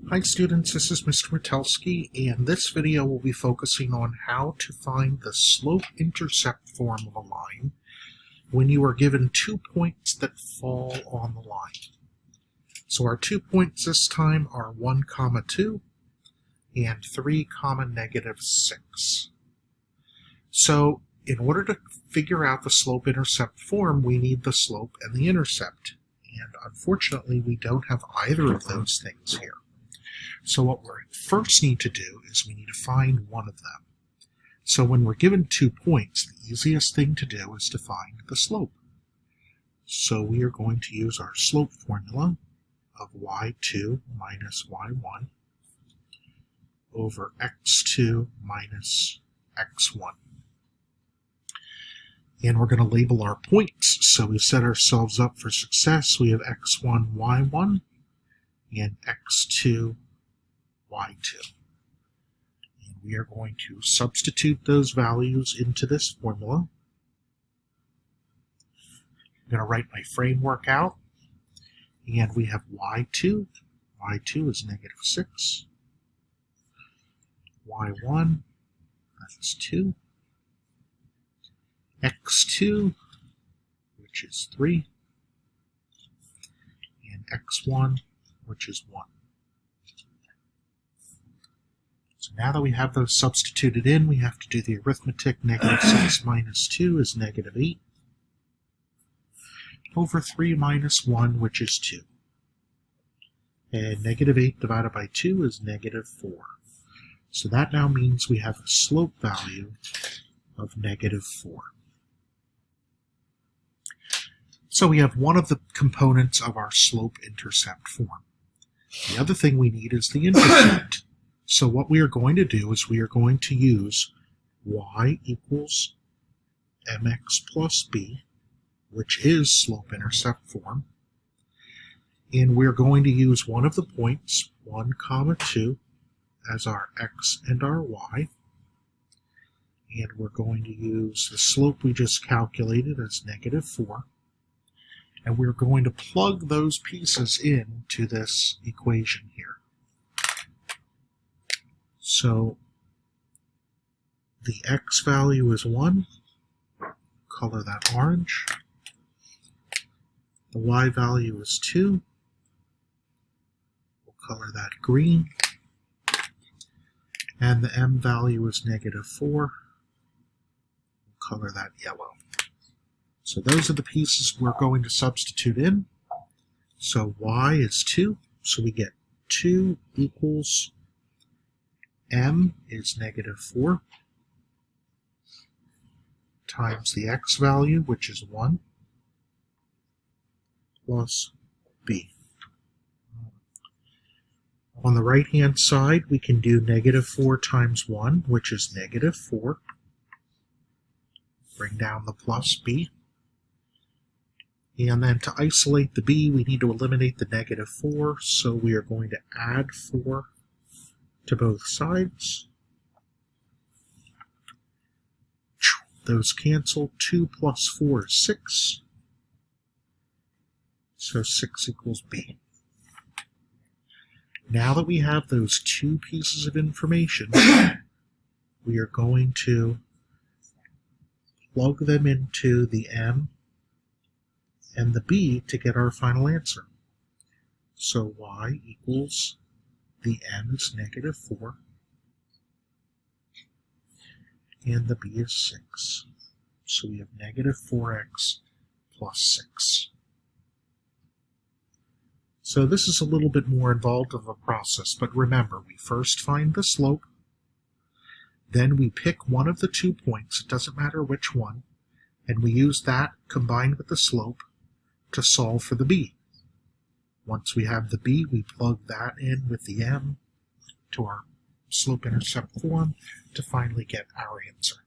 Hi students, this is Mr. Metelsky, and this video will be focusing on how to find the slope-intercept form of a line when you are given 2 points that fall on the line. So our 2 points this time are 1, 2 and 3, -6. So in order to figure out the slope-intercept form, we need the slope and the intercept. And unfortunately, we don't have either of those things here. So what we first need to do is we need to find one of them. So when we're given 2 points, the easiest thing to do is to find the slope. So we are going to use our slope formula of y2 minus y1 over x2 minus x1. And we're going to label our points. So we set ourselves up for success. We have x1, y1, and x2, y2. And we are going to substitute those values into this formula. I'm going to write my framework out. And we have y2. y2 is -6. y1, that's 2. x2, which is 3. And x1, which is 1. So now that we have those substituted in, we have to do the arithmetic. -6 minus 2 is -8. Over 3 minus 1, which is 2. And -8 divided by 2 is -4. So that now means we have a slope value of -4. So we have one of the components of our slope-intercept form. The other thing we need is the intercept. So what we are going to do is we are going to use y equals mx plus b, which is slope-intercept form. And we're going to use one of the points, 1, 2, as our x and our y. And we're going to use the slope we just calculated as -4. And we're going to plug those pieces into this equation here. So the x value is 1, color that orange. The y value is 2, we'll color that green. And the m value is -4, we'll color that yellow. So those are the pieces we're going to substitute in. So y is 2, so we get 2 equals m is -4 times the x value, which is 1, plus b. On the right-hand side, we can do -4 times 1, which is -4. Bring down the plus b. And then to isolate the b, we need to eliminate the -4, so we are going to add 4 to both sides. Those cancel. 2 plus 4 is 6. So 6 equals b. Now that we have those 2 pieces of information, we are going to plug them into the m and the b to get our final answer. So y equals, the m is -4, and the b is 6. So we have -4x plus 6. So this is a little bit more involved of a process, but remember, we first find the slope, then we pick one of the 2 points, it doesn't matter which one, and we use that combined with the slope to solve for the b. Once we have the b, we plug that in with the m to our slope-intercept form to finally get our answer.